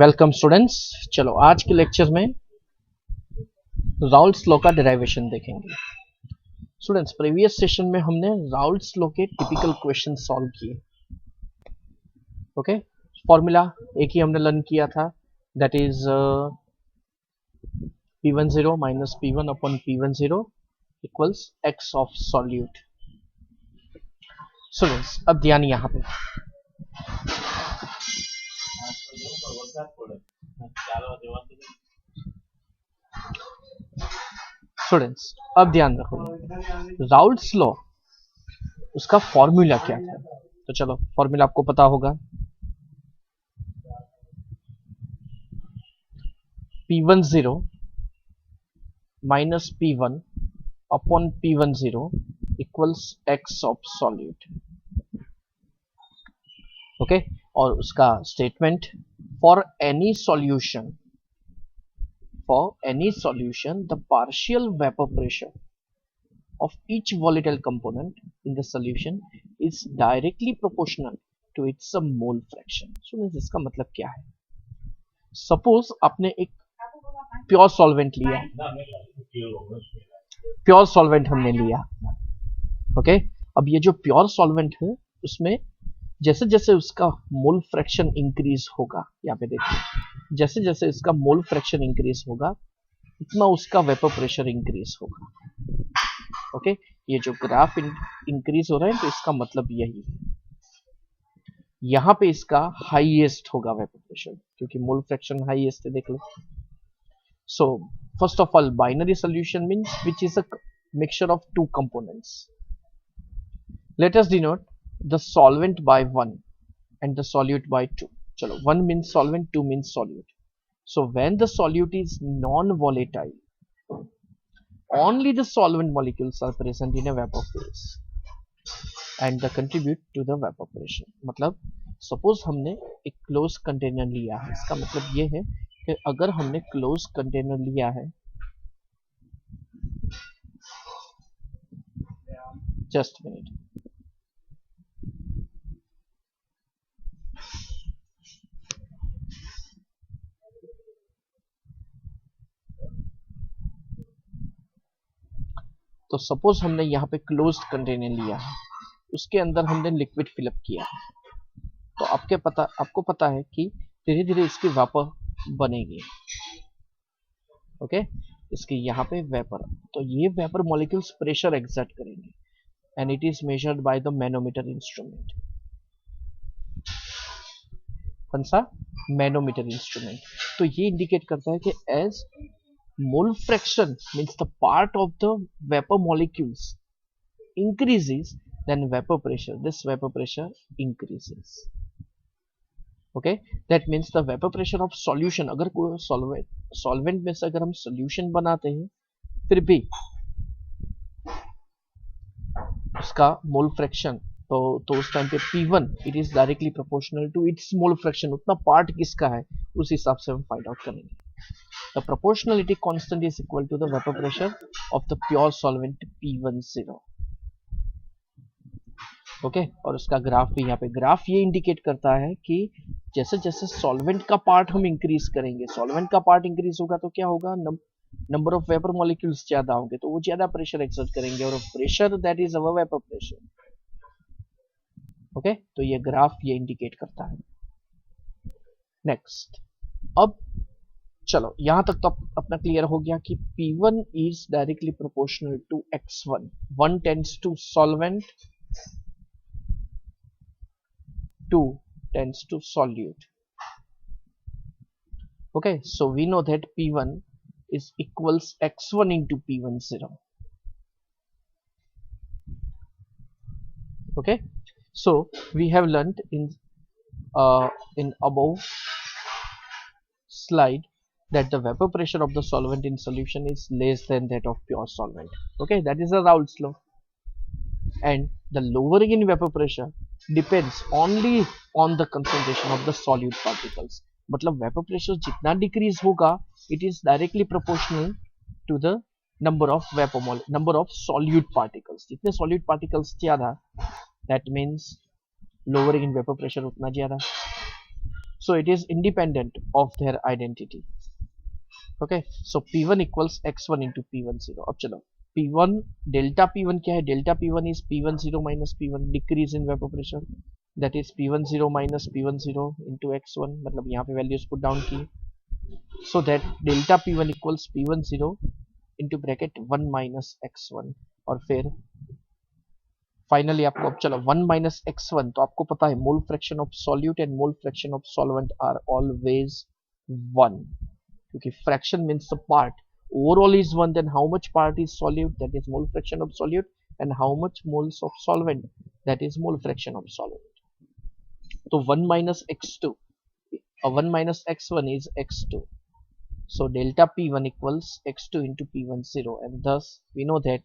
Welcome students. चलो आज के लेक्चर में राउल्ट्स लॉ का डेरिवेशन देखेंगे। स्टूडेंट्स, प्रीवियस सेशन में हमने राउल्ट्स लॉ के टिपिकल क्वेश्चन सॉल्व किए। ओके, फॉर्मूला एक ही हमने लर्न किया था, that is P10 minus P1 upon P10 equals x of solute. Students, अब ध्यान यहाँ पे, स्टूडेंट्स अब ध्यान रखो, राउल्ट्स लॉ उसका फॉर्मूला क्या था। तो चलो फॉर्मूला आपको पता होगा, P10 minus P1 upon P10 equals x of solute. Okay, और उसका statement for any solution the partial vapor pressure of each volatile component in the solution is directly proportional to its mole fraction। so इसका मतलब क्या है? Suppose आपने एक pure solvent लिया, pure solvent हमने लिया। ओके, अब ये जो प्योर सॉल्वेंट है उसमें जैसे जैसे उसका मोल फ्रैक्शन इंक्रीज होगा, यहाँ पे देखिए, जैसे जैसे इसका मोल फ्रैक्शन इंक्रीज होगा उतना उसका वेपर प्रेशर इंक्रीज होगा। ओके, ये जो ग्राफ इंक्रीज हो रहा है तो इसका मतलब यही है, यहाँ पे इसका हाईएस्ट होगा वेपर प्रेशर, क्योंकि मोल फ्रैक्शन हाईएस्ट है, देख लो। So first of all binary solution means which is a mixture of two components. Let us denote the solvent by 1 and the solute by 2. चलो, 1 means solvent, 2 means solute. So when the solute is non-volatile, only the solvent molecules are present in a vapor phase and they contribute to the vapor pressure। मतलब suppose हमने एक close container लिया है, इसका मतलब ये है कि अगर हमने क्लोज कंटेनर लिया है, जस्ट मिनट, तो सपोज हमने यहाँ पे क्लोज्ड कंटेनर लिया है, उसके अंदर हमने लिक्विड फिलअप किया है, तो आपको पता है कि धीरे धीरे इसकी वेपर बनेगी। ओके, इसके यहाँ पे वेपर, तो ये वेपर मॉलिक्यूल्स प्रेशर एक्सर्ट करेंगे and it is measured by the manometer instrument. कौन सा? Manometer instrument. तो ये इंडिकेट करता है कि as mole fraction means the part of the vapor molecules increases, then this vapor pressure increases। okay, that means the vapor pressure of solution, अगर कोई solvent में से अगर हम solution बनाते हैं फिर भी उसका mole fraction, तो उस टाइम पे P1 it is directly proportional to its mole fraction, उतना पार्ट किसका है उस हिसाब से हम फाइंड आउट करेंगे। The proportionality constant is equal to the vapor pressure of the pure solvent P10। Okay, और उसका ग्राफ भी यहाँ पे, ग्राफ ये इंडिकेट करता है कि जैसे जैसे सॉल्वेंट का पार्ट हम इंक्रीज करेंगे, सॉल्वेंट का पार्ट इंक्रीज होगा तो क्या होगा, नंबर ऑफ वेपर मॉलिक्यूल्स ज्यादा होंगे, तो वो ज्यादा प्रेशर एक्सर्ट करेंगे, और pressure that is our vapour pressure. Okay, तो ये ग्राफ ये इंडिकेट करता है। नेक्स्ट, अब चलो यहां तक तो अपना क्लियर हो गया कि P1 is directly proportional to X1, 1 tends to solvent, 2 tends to solute। okay, so we know that P1 is equals X1 into P10। okay, so we have learned in above slide that the vapor pressure of the solvent in solution is less than that of pure solvent। okay, that is a Raoult's law, and the lowering in vapor pressure depends only on the concentration of the solute particles। मतलब vapour pressure जितना decrease होगा it is directly proportional to the number of solute particles. जितने solute particles ज्यादा, that means lowering in vapour pressure उतना ज्यादा। so it is independent of their identity. Okay, so P1 equals x1 into P10. अब चलो P1 delta P1 क्या है? Delta P1 is P10 minus P1 decrease in vapor pressure, that is P10 minus P10 into x1, मतलब यहाँ पे values put down की, so that delta P1 equals P10 into bracket 1 minus x1, और फिर finally आपको, अब चलो 1 minus x1, तो आपको पता है mole fraction of solute and mole fraction of solvent are always 1, क्योंकि fraction means the part, overall is 1, then how much part is solute, that is mole fraction of solute, and how much moles of solvent, that is mole fraction of solvent. तो 1 minus x2, 1 minus x1 is x2, so delta P1 equals x2 into P10, and thus we know that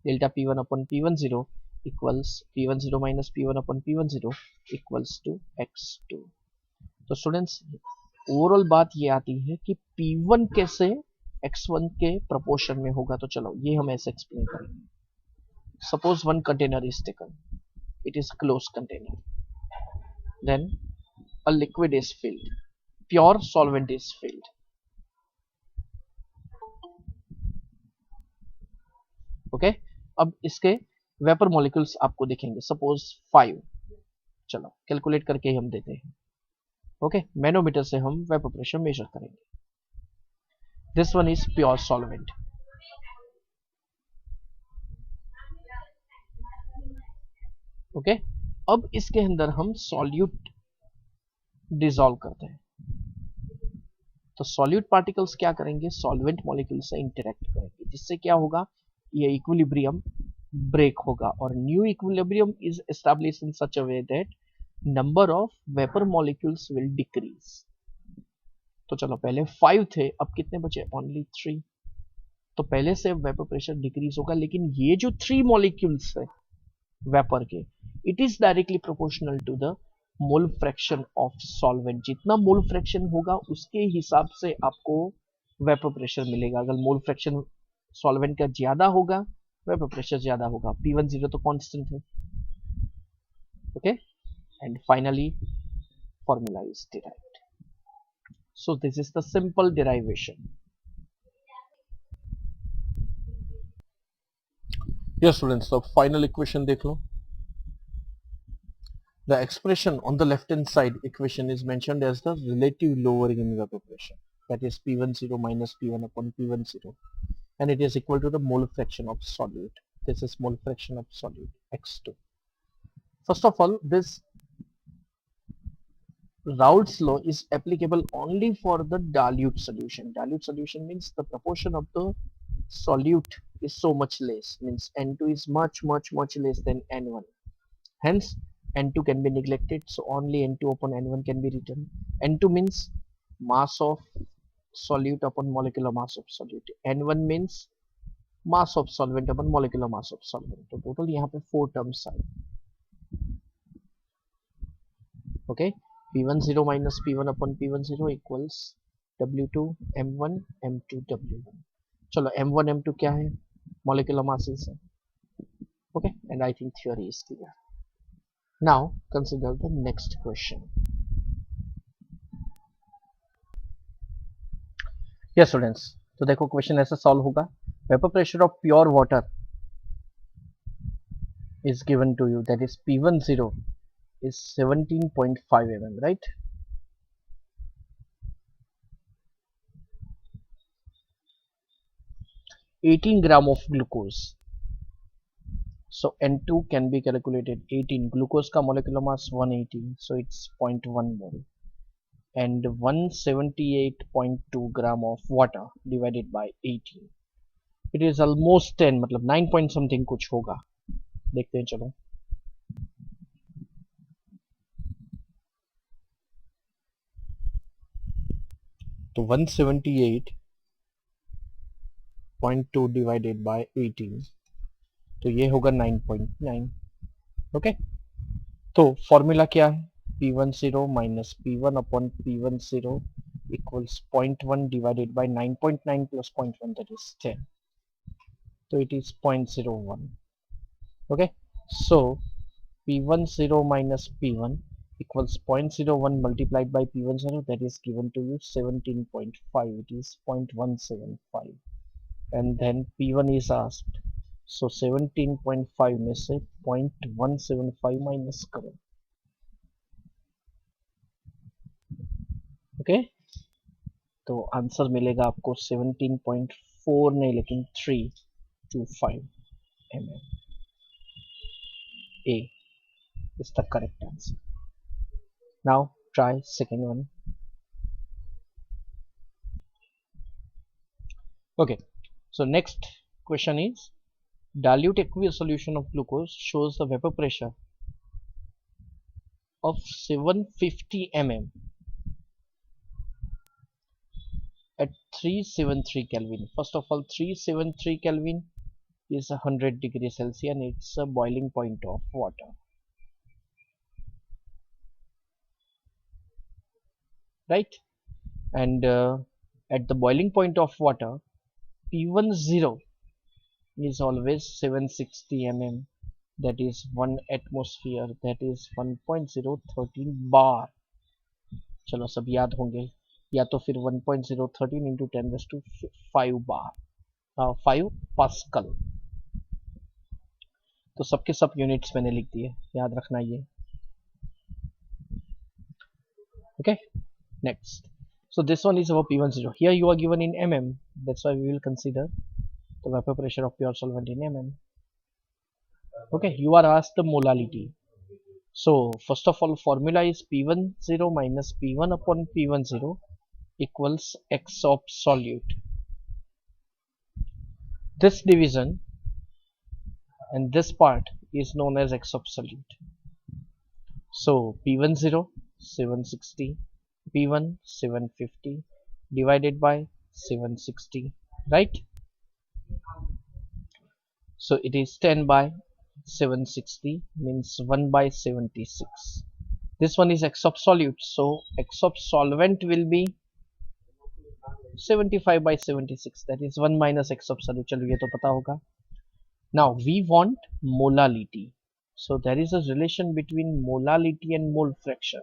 delta P1 upon P10 equals P10 minus P1 upon P10 equals to x2. तो students overall बात ये आती है कि P1 कैसे x1 के proportion में होगा. तो चलो ये हम ऐसे एक्सप्लेन करेंगे. Suppose one container is taken, it is close container, then a liquid is filled, pure solvent is filled. Okay, अब इसके वेपर मॉलिक्यूल्स आपको दिखेंगे, सपोज 5, चलो कैलकुलेट करके ही हम देते हैं. ओके, मैनोमीटर से हम वेपर प्रेशर मेजर करेंगे. This one is pure solvent. Okay, अब इसके अंदर हम सॉल्यूट डिसॉल्व करते हैं. तो सॉल्यूट पार्टिकल्स क्या करेंगे? सॉल्वेंट मॉलिक्यूल से इंटरेक्ट करेंगे, जिससे क्या होगा? ये इक्विलिब्रियम ब्रेक होगा, और new equilibrium is established in such a way that number of vapour molecules will decrease. तो चलो पहले 5 थे, अब कितने बचे? ओनली 3. तो पहले से वेपर प्रेशर डिक्रीज होगा, लेकिन ये जो 3 मॉलिक्यूल्स है वेपर के, it is directly proportional to the mole fraction of solvent. जितना मोल फ्रैक्शन होगा उसके हिसाब से आपको वेपर प्रेशर मिलेगा. अगर मोल फ्रैक्शन सॉल्वेंट का ज्यादा होगा, वेपर प्रेशर ज्यादा होगा. P10 तो कांस्टेंट है. Okay, and finally formula is derived. So this is the simple derivation. Yes, students, so final equation देख लो. The expression on the left hand side equation is mentioned as the relative lowering in vapor pressure, that is P10 minus P1 upon P10, and it is equal to the mole fraction of solute. This is mole fraction of solute, x2. First of all, this Raoult's law is applicable only for the dilute solution. Dilute solution means the proportion of the solute is so much less, means N2 is much less than N1. Hence, N2 can be neglected, so only N2 upon N1 can be written. N2 means mass of solute upon molecular mass of solute. N1 means mass of solvent upon molecular mass of solvent. तो total यहाँ पे 4 terms आए. Okay, P10 minus P1 upon P10 equals W2 M1 M2 W1. चलो M1 M2 क्या है? Molecular masses है. Okay, and I think theory is clear. Now consider the next question. Yes students, तो देखो question ऐसा solve होगा. Vapour pressure of pure water is given to you, that is P10 is 17.5 mm, right? (18 gram of glucose). So N2 can be calculated 18. Glucose का molecular mass 180, so it's 0.1 mole. And 178.2 gram of water divided by 18. It is almost 10, मतलब 9 point something कुछ होगा. देखते हैं चलो. तो 178.2 divided by 18, तो ये होगा 9.9. ओके, तो फॉर्मूला क्या है? P10 minus P1 upon P10 equals 0.1 divided by 9.9 plus 0.1, that is 10. So it is 0.01. Okay, so P10 minus P1 equals 0.01 multiplied by P10, that is given to you 17.5, it is 0.175, and then P1 is asked, so 17.5 में से 0.175 minus करो, okay तो answer मिलेगा आपको 17.4 नहीं लेकिन 325 mm. A is the correct answer. Now try second one. Okay, so next question is, dilute aqueous solution of glucose shows the vapor pressure of 750 mm at 373 Kelvin. First of all, 373 Kelvin is 100 degrees Celsius and it's a boiling point of water, right? And at the boiling point of water, P10 is always 760 mm, that is 1 atmosphere, that is 1.013 bar. चलो सब याद होंगे, या तो फिर 1.013 into 10⁵ बार, 5 pascal. तो सबके सब यूनिट्स मैंने लिख दिए, याद रखना ये. Okay, next. So this one is our P10. Here you are given in mm, that's why we will consider the vapor pressure of pure solvent in mm. Okay, you are asked the molality. So first of all, formula is P10 minus P1 upon P10 equals X of solute. This division and this part is known as X of solute. So P10 760, P1 750 divided by 760, right? So it is 10 by 760 means 1 by 76. This one is X of solute, so X of solvent will be 75 by 76, that is 1 minus X of solute. चलो ये तो पता होगा. Now we want molality, so there is a relation between molality and mole fraction,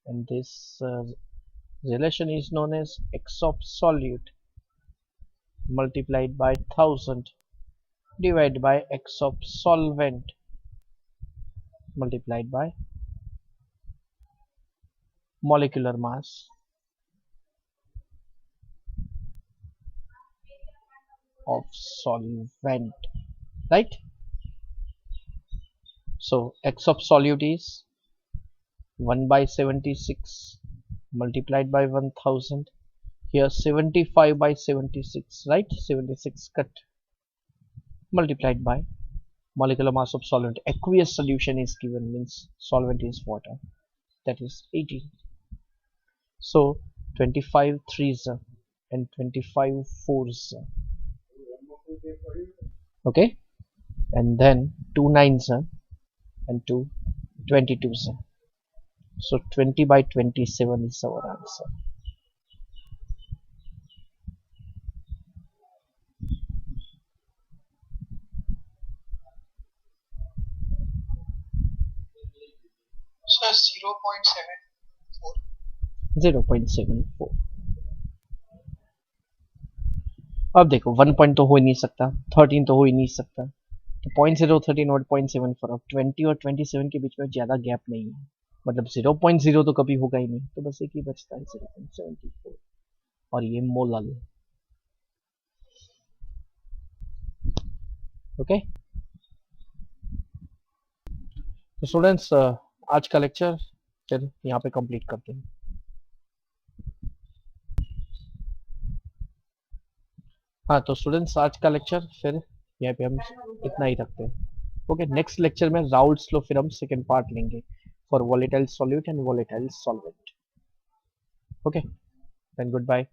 and this relation is known as X of solute multiplied by 1000 divided by X of solvent multiplied by molecular mass of solvent, right? So X of solute is 1 by 76 multiplied by 1000, here 75 by 76, right? 76 cut multiplied by molecular mass of solvent. Aqueous solution is given, means solvent is water, that is 80. So 25 threes and 25 fours, okay, and then 2 nines and 2 22s. So 20 by 27 is our answer. So 0.74. अब देखो 1 point तो हो ही नहीं सकता, 13 तो हो ही नहीं सकता, तो 0.013 और 0.74, अब 20 और 27 के बीच में ज़्यादा गैप नहीं है, मतलब 0.0 तो कभी होगा ही नहीं, तो बस एक ही बचता है 0.74 और ये मोलल. ओके तो स्टूडेंट्स आज का लेक्चर फिर यहाँ पे कंप्लीट करते हैं. हाँ तो स्टूडेंट्स आज का लेक्चर फिर यहाँ पे हम इतना ही रखते हैं. ओके, नेक्स्ट लेक्चर में राउल्ट्स लॉ फिर हम सेकेंड पार्ट लेंगे for volatile solute and volatile solvent. Okay then good bye.